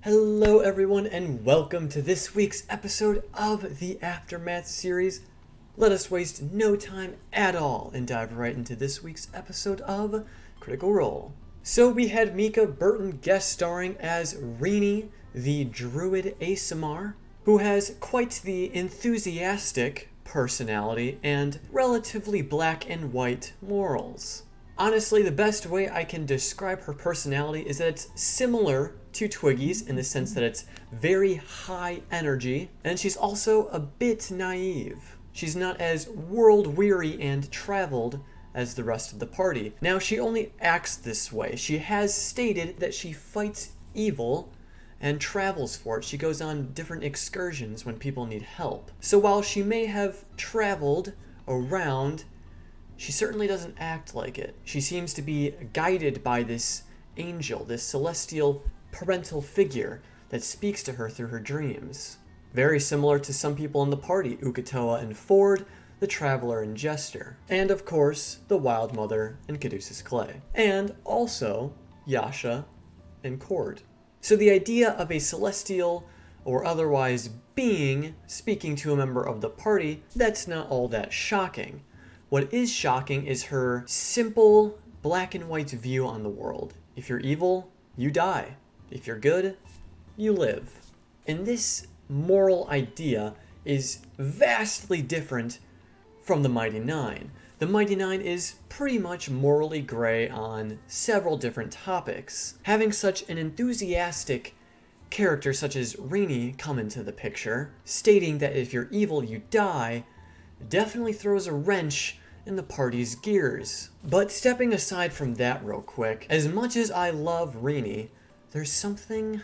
Hello everyone and welcome to this week's episode of the Aftermath series. Let us waste no time at all and dive right into this week's episode of Critical Role. So we had Mica Burton guest starring as Reanie, the druid ASMR, who has quite the enthusiastic personality and relatively black and white morals. Honestly, the best way I can describe her personality is that it's similar to Twiggy's in the sense that it's very high energy, and she's also a bit naive. She's not as world-weary and traveled as the rest of the party. Now, she only acts this way. She has stated that she fights evil and travels for it. She goes on different excursions when people need help. So while she may have traveled around, she certainly doesn't act like it. She seems to be guided by this angel, this celestial parental figure that speaks to her through her dreams. Very similar to some people in the party, Uk'otoa and Ford, the Traveler and Jester, and of course, the Wild Mother and Caduceus Clay, and also Yasha and Cord. So the idea of a celestial or otherwise being speaking to a member of the party, that's not all that shocking. What is shocking is her simple black and white view on the world. If you're evil, you die. If you're good, you live. And this moral idea is vastly different from the Mighty Nine. The Mighty Nine is pretty much morally gray on several different topics. Having such an enthusiastic character such as Reanie come into the picture, stating that if you're evil, you die, definitely throws a wrench in the party's gears. But stepping aside from that real quick, as much as I love Reanie, there's something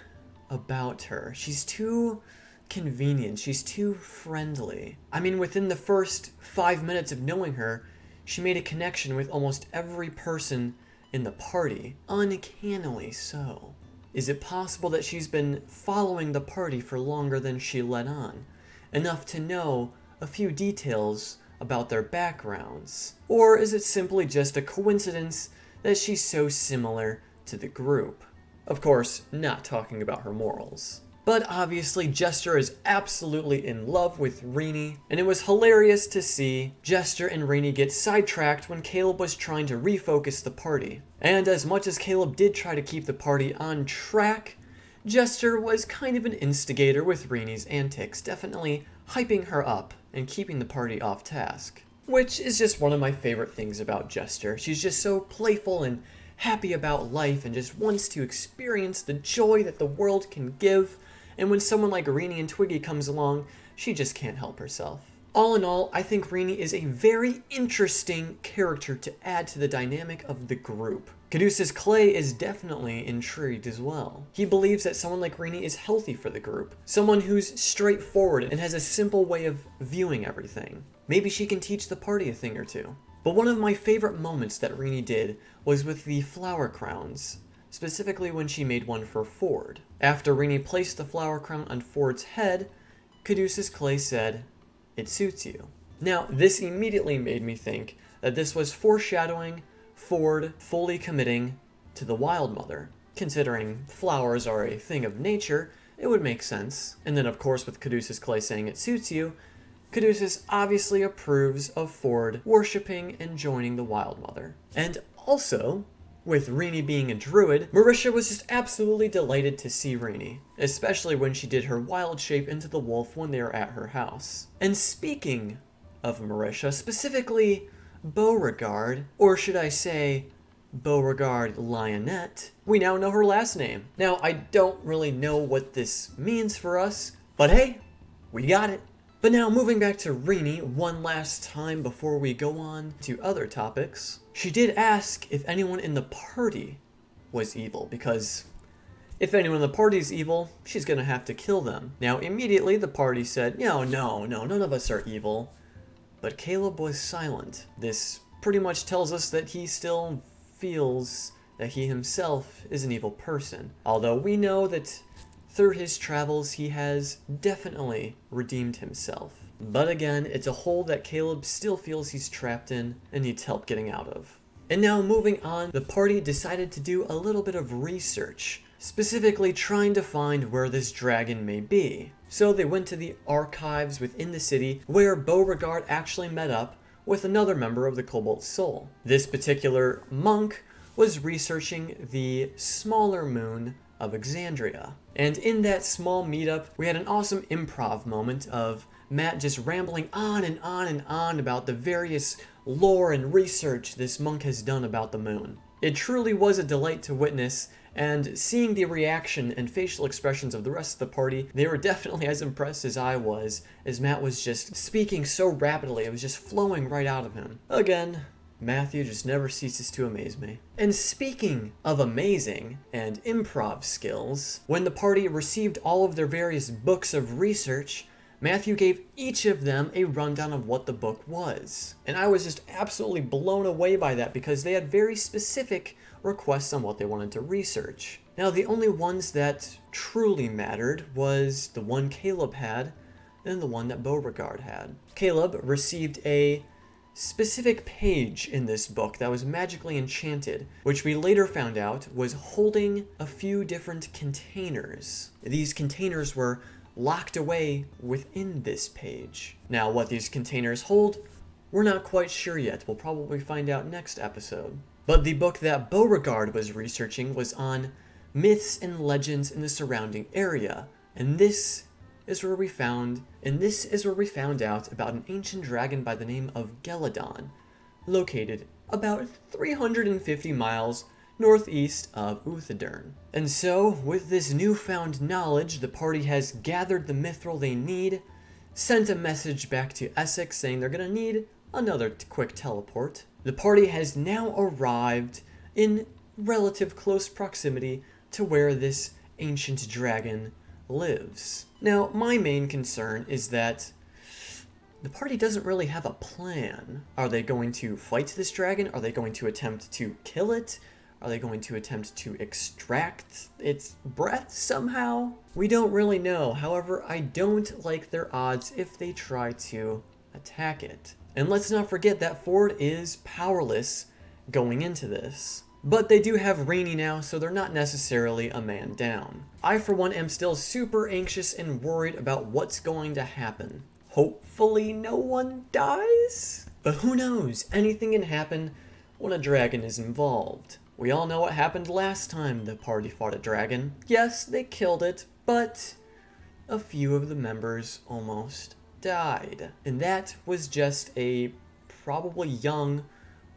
about her. She's too convenient. She's too friendly. I mean, within the first 5 minutes of knowing her, she made a connection with almost every person in the party. Uncannily so. Is it possible that she's been following the party for longer than she let on? Enough to know a few details about their backgrounds? Or is it simply just a coincidence that she's so similar to the group? Of course, not talking about her morals. But obviously, Jester is absolutely in love with Reanie, and it was hilarious to see Jester and Reanie get sidetracked when Caleb was trying to refocus the party. And as much as Caleb did try to keep the party on track, Jester was kind of an instigator with Reanie's antics, definitely hyping her up and keeping the party off task. Which is just one of my favorite things about Jester. She's just so playful and happy about life and just wants to experience the joy that the world can give. And when someone like Reanie and Twiggy comes along, she just can't help herself. All in all, I think Reanie is a very interesting character to add to the dynamic of the group. Caduceus Clay is definitely intrigued as well. He believes that someone like Reanie is healthy for the group. Someone who's straightforward and has a simple way of viewing everything. Maybe she can teach the party a thing or two. But one of my favorite moments that Reanie did was with the flower crowns. Specifically when she made one for Ford. After Reanie placed the flower crown on Ford's head, Caduceus Clay said, "It suits you." Now, this immediately made me think that this was foreshadowing Ford fully committing to the Wild Mother. Considering flowers are a thing of nature, it would make sense. And then, of course, with Caduceus Clay saying it suits you, Caduceus obviously approves of Ford worshipping and joining the Wild Mother. And also, with Reanie being a druid, Marisha was just absolutely delighted to see Reanie, especially when she did her wild shape into the wolf when they were at her house. And speaking of Marisha, specifically Beauregard, or should I say Beauregard Lionette, we now know her last name. Now, I don't really know what this means for us, but hey, we got it. But now, moving back to Reanie one last time before we go on to other topics, she did ask if anyone in the party was evil, because if anyone in the party is evil, she's gonna have to kill them. Now, immediately the party said, no, none of us are evil. But Caleb was silent. This pretty much tells us that he still feels that he himself is an evil person. Although we know that through his travels, he has definitely redeemed himself. But again, it's a hole that Caleb still feels he's trapped in and needs help getting out of. And now moving on, the party decided to do a little bit of research, specifically trying to find where this dragon may be. So they went to the archives within the city where Beauregard actually met up with another member of the Cobalt Soul. This particular monk was researching the smaller moon of Exandria. And in that small meetup, we had an awesome improv moment of Matt just rambling on and on and on about the various lore and research this monk has done about the moon. It truly was a delight to witness, and seeing the reaction and facial expressions of the rest of the party, they were definitely as impressed as I was, as Matt was just speaking so rapidly, it was just flowing right out of him. Again, Matthew just never ceases to amaze me. And speaking of amazing and improv skills, when the party received all of their various books of research, Matthew gave each of them a rundown of what the book was. And I was just absolutely blown away by that because they had very specific requests on what they wanted to research. Now, the only ones that truly mattered was the one Caleb had and the one that Beauregard had. Caleb received a specific page in this book that was magically enchanted, which we later found out was holding a few different containers. These containers were locked away within this page. Now, what these containers hold, we're not quite sure yet. We'll probably find out next episode. But the book that Beauregard was researching was on myths and legends in the surrounding area, and this is where we found out about an ancient dragon by the name of Geladon, located about 350 miles northeast of Uthadern. And so, with this newfound knowledge, the party has gathered the mithril they need, sent a message back to Essex saying they're gonna need another quick teleport. The party has now arrived in relative close proximity to where this ancient dragon lives. Now, my main concern is that the party doesn't really have a plan. Are they going to fight this dragon? Are they going to attempt to kill it? Are they going to attempt to extract its breath somehow? We don't really know. However, I don't like their odds if they try to attack it. And let's not forget that Ford is powerless going into this. But they do have Reanie now, so they're not necessarily a man down. I, for one, am still super anxious and worried about what's going to happen. Hopefully no one dies? But who knows? Anything can happen when a dragon is involved. We all know what happened last time the party fought a dragon. Yes, they killed it, but a few of the members almost died. And that was just a probably young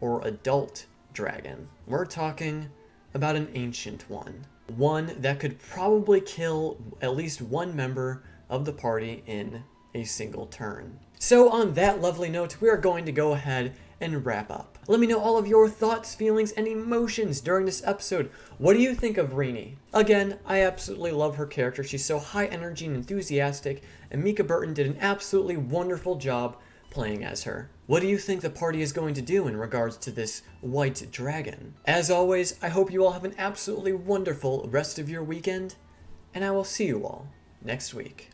or adult dragon. We're talking about an ancient one. One that could probably kill at least one member of the party in a single turn. So on that lovely note, we are going to go ahead and wrap up. Let me know all of your thoughts, feelings, and emotions during this episode. What do you think of Reanie? Again, I absolutely love her character. She's so high energy and enthusiastic, and Mica Burton did an absolutely wonderful job playing as her. What do you think the party is going to do in regards to this white dragon? As always, I hope you all have an absolutely wonderful rest of your weekend, and I will see you all next week.